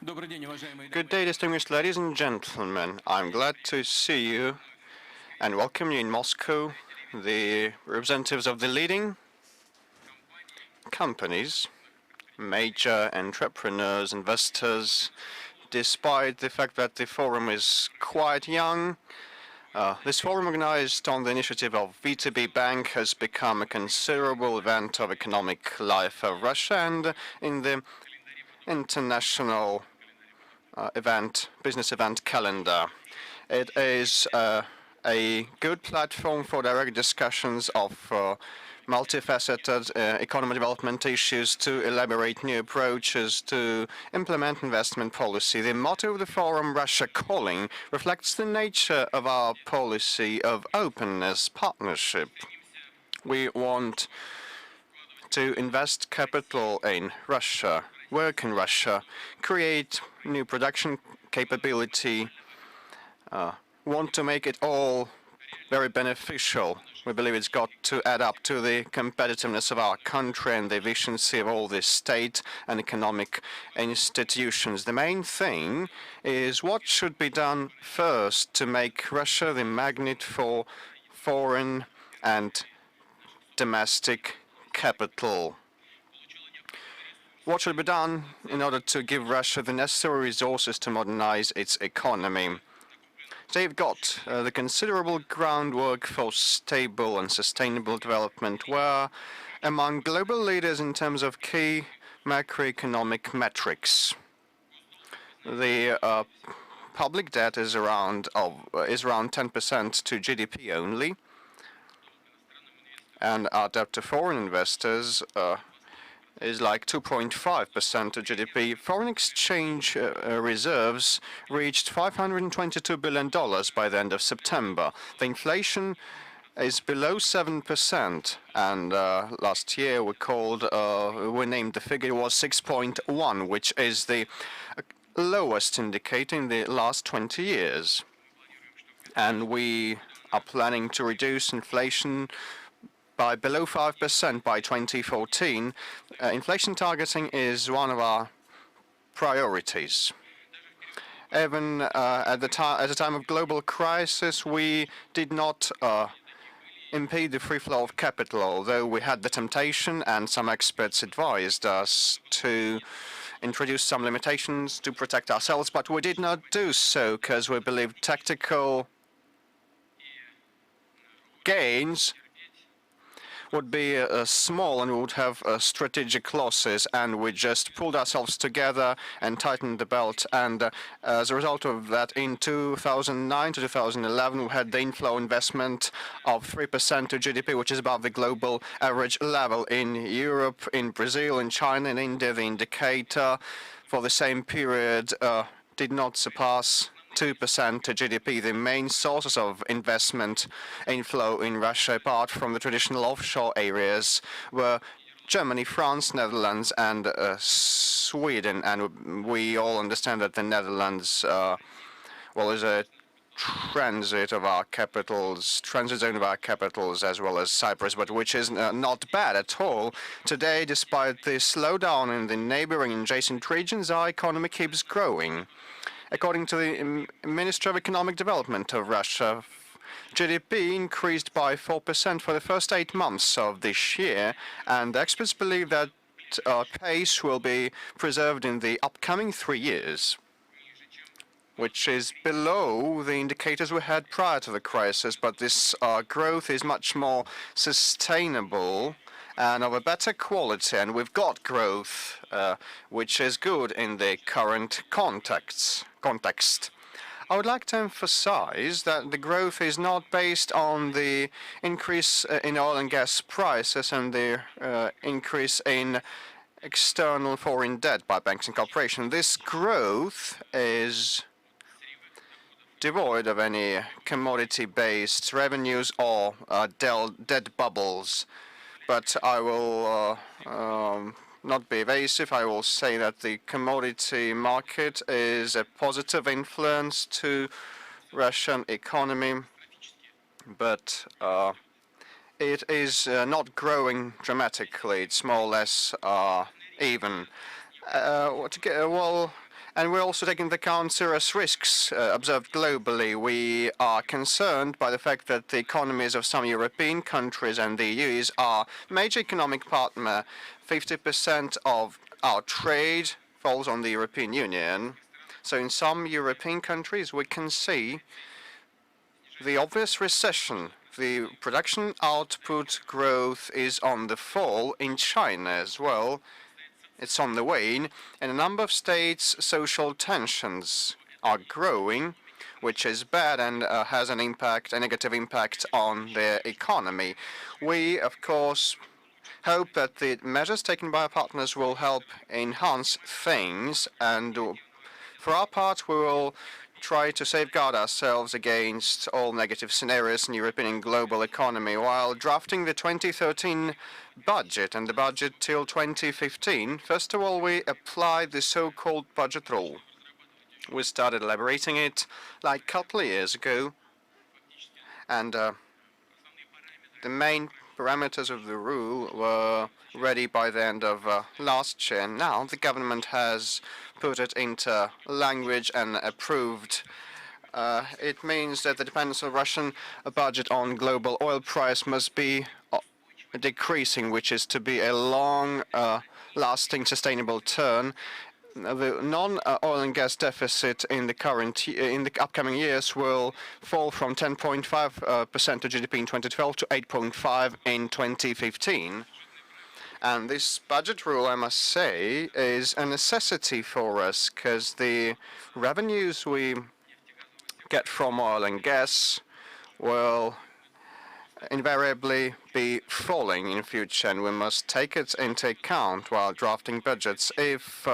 Good day, distinguished ladies and gentlemen. I'm glad to see you and welcome you in Moscow, the representatives of the leading companies, major entrepreneurs, investors. Despite the fact that the forum is quite young, this forum, organized on the initiative of VTB Bank, has become a considerable event of economic life of Russia and in the international business event calendar. It is a good platform for direct discussions of multifaceted economic development issues, to elaborate new approaches to implement investment policy. The motto of the forum, Russia Calling, reflects the nature of our policy of openness, partnership. We want to invest capital in Russia, work in Russia, create new production capability, want to make it all very beneficial. We believe it's got to add up to the competitiveness of our country and the efficiency of all the state and economic institutions. The main thing is what should be done first to make Russia the magnet for foreign and domestic capital. What should be done in order to give Russia the necessary resources to modernize its economy? They've got the considerable groundwork for stable and sustainable development, where among global leaders in terms of key macroeconomic metrics. The public debt is around 10% to GDP only, and our debt to foreign investors is like 2.5% of GDP. Foreign exchange reserves reached $522 billion by the end of September. The inflation is below 7%, and last year we named the figure was 6.1, which is the lowest indicator in the last 20 years. And we are planning to reduce inflation by below 5% by 2014. Inflation targeting is one of our priorities. Even at the time of global crisis, we did not impede the free flow of capital, although we had the temptation, and some experts advised us to introduce some limitations to protect ourselves, but we did not do so because we believe tactical gains would be small and would have strategic losses, and we just pulled ourselves together and tightened the belt. And as a result of that, in 2009 to 2011, we had the inflow investment of 3% to GDP, which is above the global average level. In Europe, in Brazil, in China, in India, the indicator for the same period did not surpass 2% to GDP. The main sources of investment inflow in Russia, apart from the traditional offshore areas, were Germany, France, Netherlands, and Sweden. And we all understand that the Netherlands, is a transit zone of our capitals, as well as Cyprus, but which is not bad at all. Today, despite the slowdown in the neighboring adjacent regions, our economy keeps growing. According to the Ministry of Economic Development of Russia, GDP increased by 4% for the first 8 months of this year, and experts believe that pace will be preserved in the upcoming 3 years, which is below the indicators we had prior to the crisis. But this growth is much more sustainable and of a better quality, and we've got growth, which is good in the current context. I would like to emphasize that the growth is not based on the increase in oil and gas prices and the increase in external foreign debt by banks and corporations. This growth is devoid of any commodity-based revenues or debt bubbles. But I will not be evasive. I will say that the commodity market is a positive influence to Russian economy, but it is not growing dramatically. It's more or less even. And we're also taking into account serious risks observed globally. We are concerned by the fact that the economies of some European countries and the EU are major economic partner. 50% of our trade falls on the European Union. So in some European countries, we can see the obvious recession. The production output growth is on the fall in China as well. It's on the wane. In a number of states, social tensions are growing, which is bad and has a negative impact on their economy. We, of course, hope that the measures taken by our partners will help enhance things, and for our part, we will try to safeguard ourselves against all negative scenarios in European and global economy while drafting the 2013 budget and the budget till 2015. First of all, we applied the so-called budget rule. We started elaborating it like a couple of years ago, and the main parameters of the rule were ready by the end of last year. Now the government has put it into language and approved. It means that the dependence of Russian budget on global oil price must be decreasing, which is to be a long-lasting sustainable turn. The non-oil and gas deficit in the upcoming years will fall from 10.5% of GDP in 2012 to 8.5% in 2015. And this budget rule, I must say, is a necessity for us because the revenues we get from oil and gas will invariably be falling in future, and we must take it into account while drafting budgets. If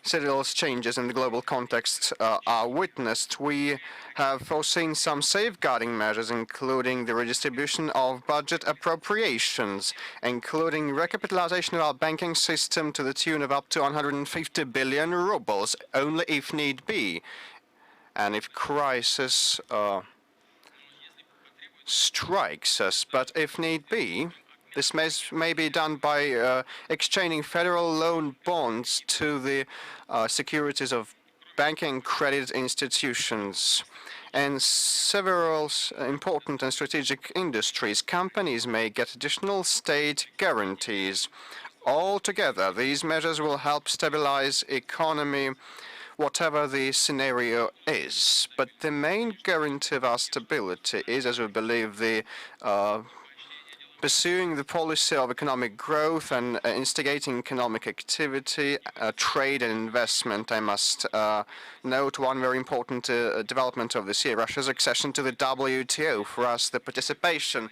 serious changes in the global context are witnessed, we have foreseen some safeguarding measures, including the redistribution of budget appropriations, including recapitalization of our banking system to the tune of up to 150 billion rubles, only if need be. And if crisis strikes us, but if need be, this may be done by exchanging federal loan bonds to the securities of banking credit institutions. And several important and strategic industries, companies may get additional state guarantees. Altogether, these measures will help stabilize economy, whatever the scenario is. But the main guarantee of our stability is, as we believe, the pursuing the policy of economic growth and instigating economic activity, trade and investment. I must note one very important development of this year, Russia's accession to the WTO. For us, the participation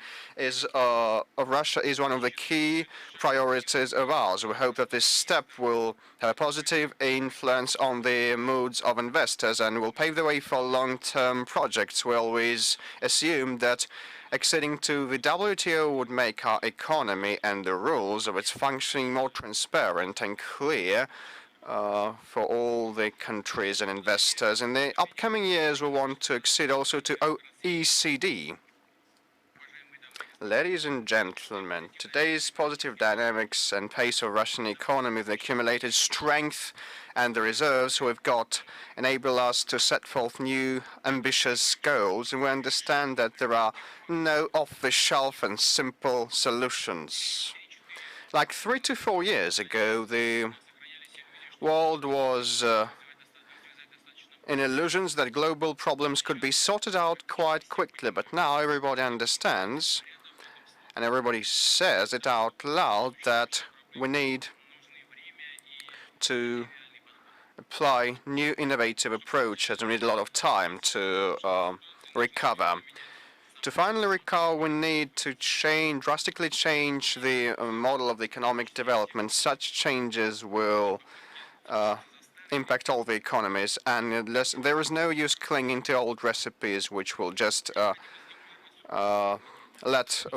of Russia is one of the key priorities of ours. We hope that this step will have a positive influence on the moods of investors and will pave the way for long-term projects. We always assume that acceding to the WTO would make our economy and the rules of its functioning more transparent and clear for all the countries and investors. In the upcoming years, we want to accede also to OECD. Ladies and gentlemen, today's positive dynamics and pace of Russian economy, the accumulated strength and the reserves we've got enable us to set forth new ambitious goals, and we understand that there are no off-the-shelf and simple solutions. Like 3 to 4 years ago, the world was in illusions that global problems could be sorted out quite quickly, but now everybody understands, and everybody says it out loud, that we need to apply new innovative approaches. We need a lot of time to recover. To finally recover, we need to drastically change the model of the economic development. Such changes will impact all the economies, and there is no use clinging to old recipes which will just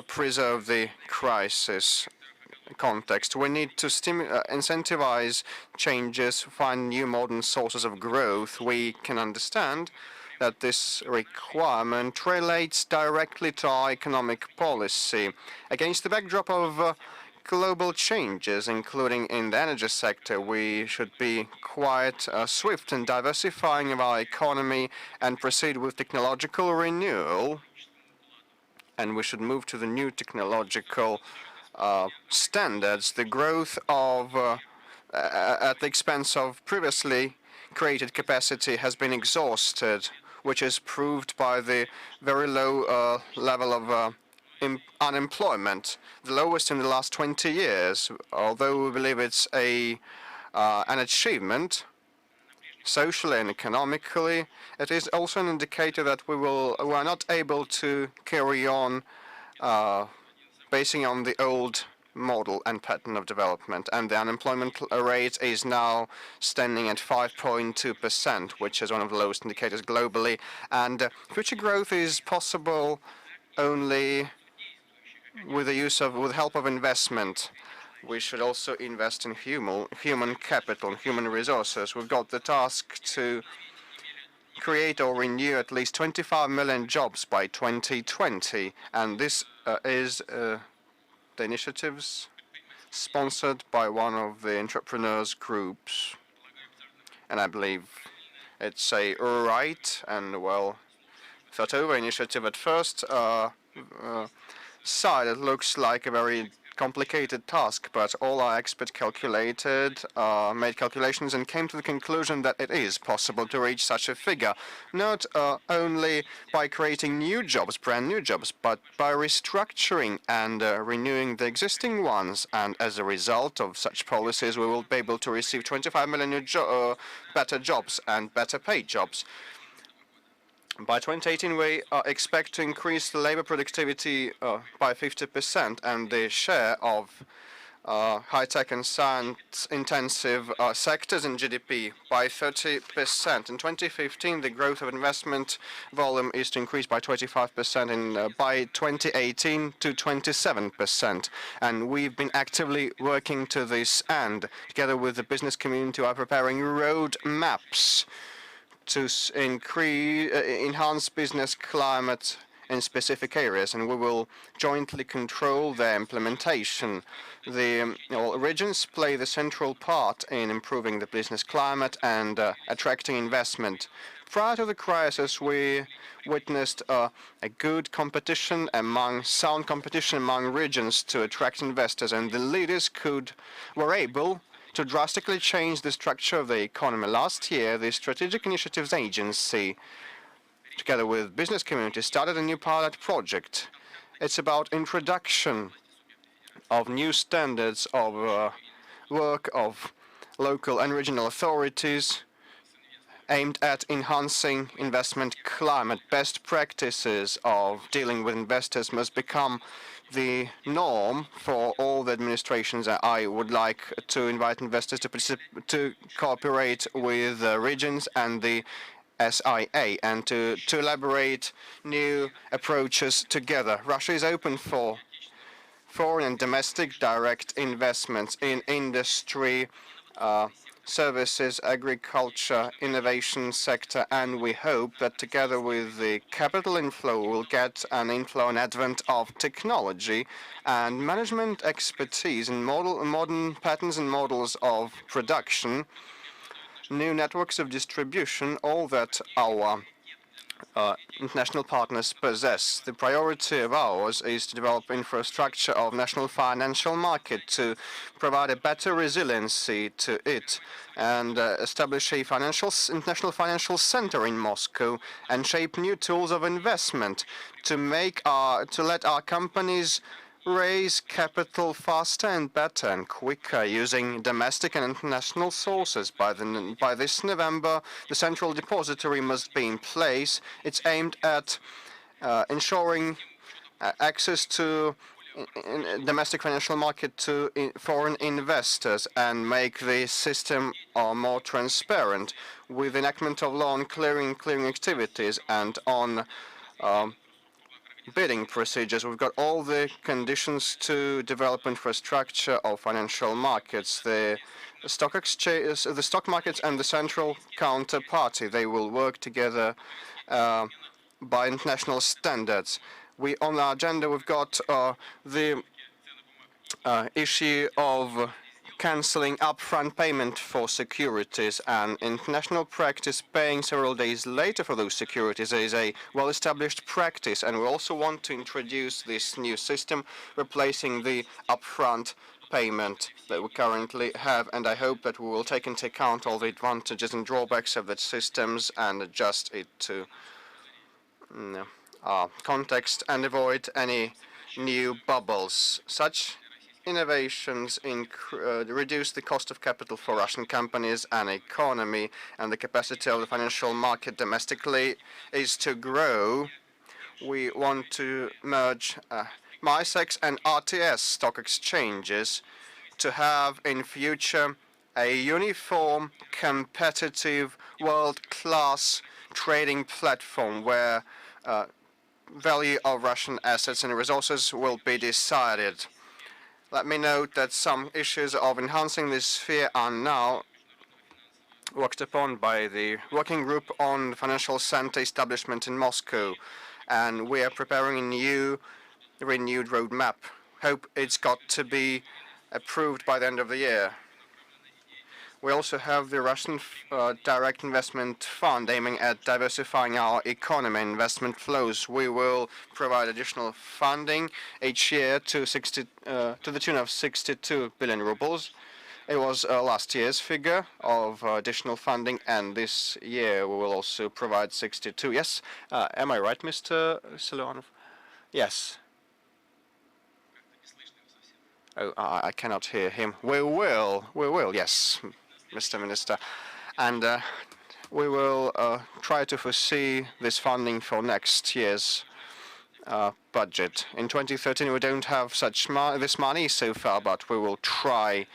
preserve the crisis context. We need to incentivize changes, find new modern sources of growth. We can understand that this requirement relates directly to our economic policy. Against the backdrop of global changes, including in the energy sector. We should be quite swift in diversifying of our economy and proceed with technological renewal. And we should move to the new technological standards. The growth of at the expense of previously created capacity has been exhausted, which is proved by the very low level of unemployment, the lowest in the last 20 years. Although we believe it's an achievement, socially and economically, it is also an indicator that we are not able to carry on basing on the old model and pattern of development. And the unemployment rate is now standing at 5.2%, which is one of the lowest indicators globally. And future growth is possible only with the help of investment. We should also invest in human capital, human resources. We've got the task to create or renew at least 25 million jobs by 2020, and this is the initiatives sponsored by one of the entrepreneurs groups, and I believe it's a right and well thought over initiative. At first sight, it looks like a very complicated task, but all our experts made calculations and came to the conclusion that it is possible to reach such a figure, not only by creating new jobs, brand new jobs, but by restructuring and renewing the existing ones. And as a result of such policies, we will be able to receive 25 million new better jobs and better paid jobs. By 2018, we expect to increase the labor productivity by 50% and the share of high-tech and science-intensive sectors in GDP by 30%. In 2015, the growth of investment volume is to increase by 25%, and by 2018 to 27%. And we've been actively working to this end. Together with the business community, we are preparing road maps to enhance business climate in specific areas, and we will jointly control their implementation. The regions play the central part in improving the business climate and attracting investment. Prior to the crisis, we witnessed a good competition sound competition among regions to attract investors, and the leaders were able to drastically change the structure of the economy. Last year, the Strategic Initiatives Agency, together with business community, started a new pilot project. It's about introduction of new standards of work of local and regional authorities aimed at enhancing investment climate. Best practices of dealing with investors must become the norm for all the administrations. I would like to invite investors to cooperate with the regions and the SIA and to elaborate new approaches together. Russia is open for foreign and domestic direct investments in industry, services, agriculture, innovation sector, and we hope that together with the capital inflow, we'll get an inflow and advent of technology and management expertise in modern patterns and models of production, new networks of distribution, all that our international partners possess. The priority of ours is to develop infrastructure of national financial market to provide a better resiliency to it and establish a international financial center in Moscow and shape new tools of investment to let our companies raise capital faster and better and quicker using domestic and international sources. By this November, the central depository must be in place. It's aimed at ensuring access to domestic financial market to foreign investors and make the system more transparent with enactment of law on clearing activities and on bidding procedures. We've got all the conditions to develop infrastructure of financial markets. The stock exchange, the stock markets and the central counterparty, they will work together by international standards. On our agenda, we've got the issue of cancelling upfront payment for securities and international practice paying several days later for those securities is a well-established practice, and we also want to introduce this new system replacing the upfront payment that we currently have, and I hope that we will take into account all the advantages and drawbacks of that systems and adjust it to our context and avoid any new bubbles. Such innovations reduce the cost of capital for Russian companies and economy, and the capacity of the financial market domestically is to grow. We want to merge MISEX and RTS stock exchanges to have in future a uniform, competitive, world-class trading platform where value of Russian assets and resources will be decided. Let me note that some issues of enhancing this sphere are now worked upon by the working group on the financial center establishment in Moscow, and we are preparing a renewed roadmap. Hope it's got to be approved by the end of the year. We also have the Russian Direct Investment Fund aiming at diversifying our economy and investment flows. We will provide additional funding each year to the tune of 62 billion rubles. It was last year's figure of additional funding, and this year we will also provide 62. Yes, am I right, Mr. Siluanov? Yes. Oh, I cannot hear him. We will, yes, Mr. Minister. And we will try to foresee this funding for next year's budget. In 2013, we don't have this money so far, but we will try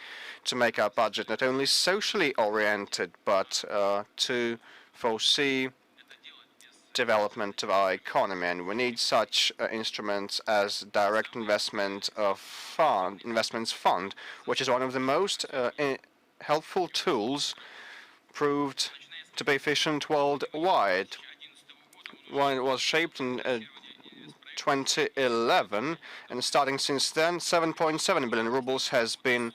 to make our budget not only socially oriented, but to foresee development of our economy, and we need such instruments as direct investments fund, which is one of the most helpful tools proved to be efficient worldwide. When it was shaped in 2011, and starting since then, 7.7 billion rubles has been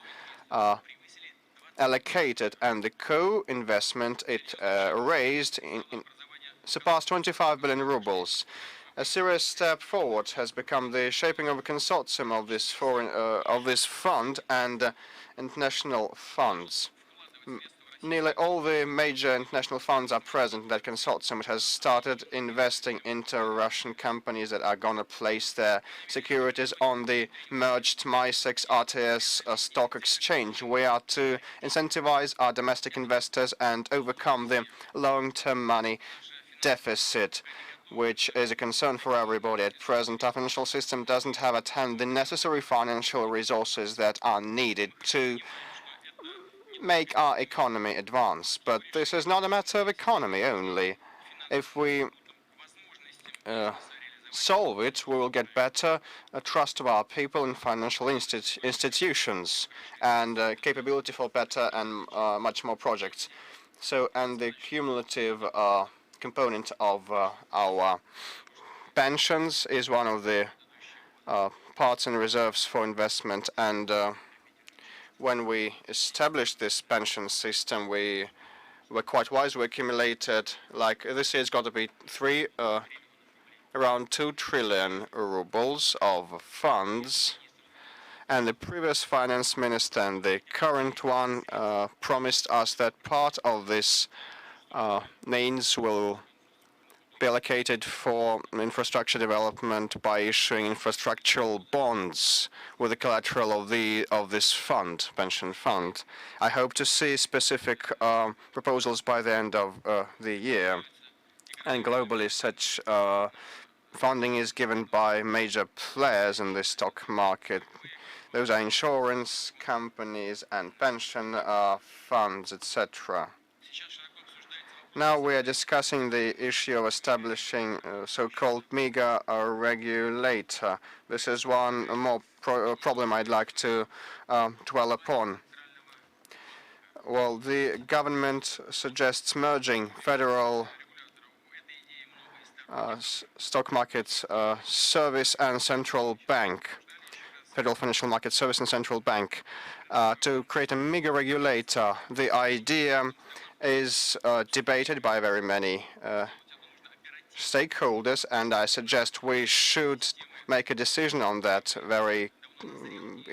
allocated, and the co-investment it raised surpassed 25 billion rubles. A serious step forward has become the shaping of a consortium of this fund and international funds. Nearly all the major international funds are present in that consortium. It has started investing into Russian companies that are going to place their securities on the merged MISEX RTS stock exchange. We are to incentivize our domestic investors and overcome the long-term money deficit, which is a concern for everybody at present. Our financial system doesn't have at hand the necessary financial resources that are needed to make our economy advance. But this is not a matter of economy only. If we solve it, we will get better trust of our people in financial institutions and capability for better and much more projects. So, and the cumulative component of our pensions is one of the parts and reserves for investment, and when we established this pension system, we were quite wise. We accumulated, like this year's got to be around 2 trillion rubles of funds, and the previous finance minister and the current one promised us that part of this means will be allocated for infrastructure development by issuing infrastructural bonds with the collateral of this fund, pension fund. I hope to see specific proposals by the end of the year. And globally, such funding is given by major players in the stock market. Those are insurance companies and pension funds, etc. Now we are discussing the issue of establishing so-called MEGA regulator. This is one more problem I'd like to dwell upon. Well, the government suggests merging federal stock markets service and central bank Federal Financial Market Service and Central Bank to create a mega regulator. The idea is debated by very many stakeholders, and I suggest we should make a decision on that very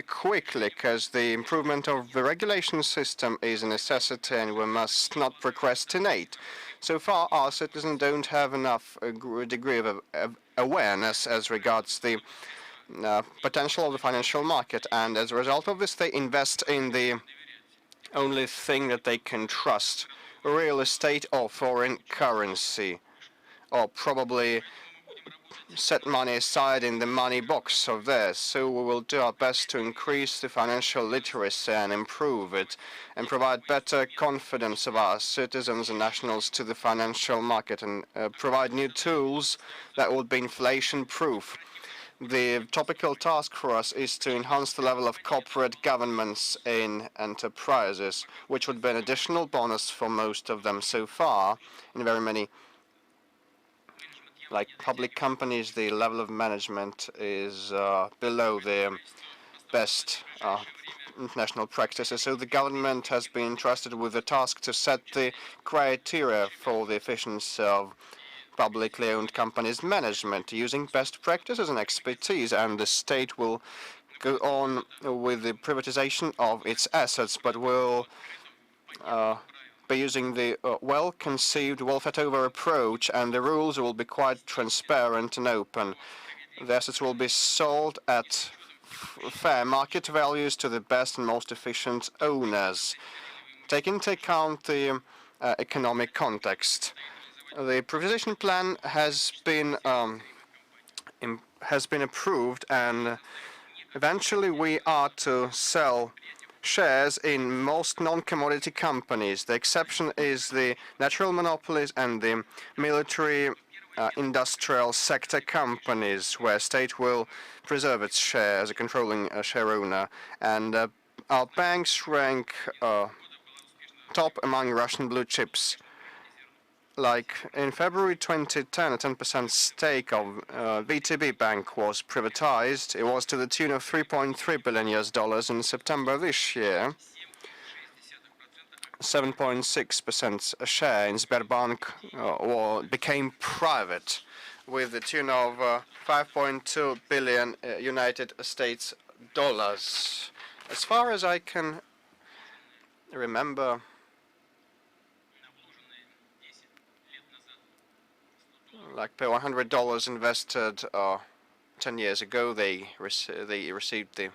quickly, because the improvement of the regulation system is a necessity and we must not procrastinate. So far, our citizens don't have enough degree of awareness as regards the potential of the financial market, and as a result of this, they invest in the only thing that they can trust: real estate or foreign currency, or probably set money aside in the money box of theirs. So we will do our best to increase the financial literacy and improve it and provide better confidence of our citizens and nationals to the financial market, and provide new tools that will be inflation-proof. The topical task for us is to enhance the level of corporate governance in enterprises, which would be an additional bonus for most of them. So far, in very many like public companies, the level of management is below the best international practices. So the government has been entrusted with the task to set the criteria for the efficiency of publicly owned companies' management using best practices and expertise, and the state will go on with the privatization of its assets, but will by using the well-conceived, well-thought-over approach, and the rules will be quite transparent and open. The assets will be sold at fair market values to the best and most efficient owners, taking into account the economic context. The privatization plan has been approved, and eventually we are to sell shares in most non-commodity companies. The exception is the natural monopolies and the military industrial sector companies, where state will preserve its share as a controlling share owner. And our banks rank top among Russian blue chips. Like in February 2010, a 10% stake of VTB Bank was privatized. It was to the tune of $3.3 billion in September this year. 7.6% share in Sberbank became private, with the tune of 5.2 billion United States dollars. As far as I can remember, like per $100 invested 10 years ago, they received the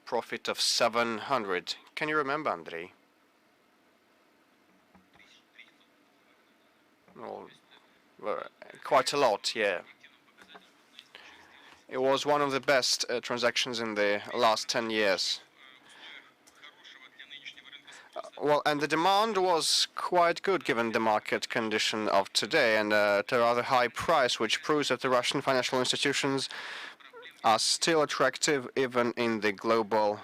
profit of 700. Can you remember, Andrei? Well, quite a lot, yeah. It was one of the best transactions in the last 10 years. Well, and the demand was quite good given the market condition of today, and at a rather high price, which proves that the Russian financial institutions are still attractive even in the global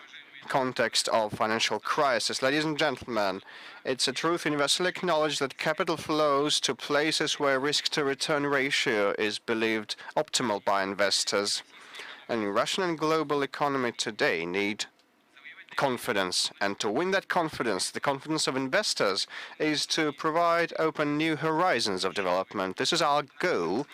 context of financial crisis. Ladies and gentlemen, it's a truth universally acknowledged that capital flows to places where risk-to-return ratio is believed optimal by investors. And Russian and global economy today need confidence, and to win that confidence, the confidence of investors, is to open new horizons of development. This is our goal.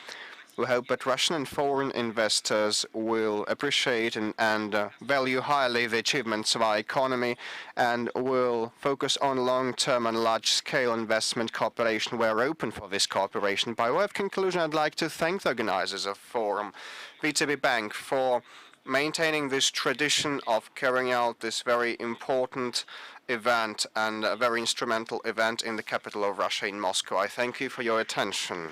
We hope that Russian and foreign investors will appreciate and value highly the achievements of our economy, and will focus on long-term and large-scale investment cooperation. We're open for this cooperation. By way of conclusion, I'd like to thank the organizers of Forum, VTB Bank, for maintaining this tradition of carrying out this very important event and a very instrumental event in the capital of Russia, in Moscow. I thank you for your attention.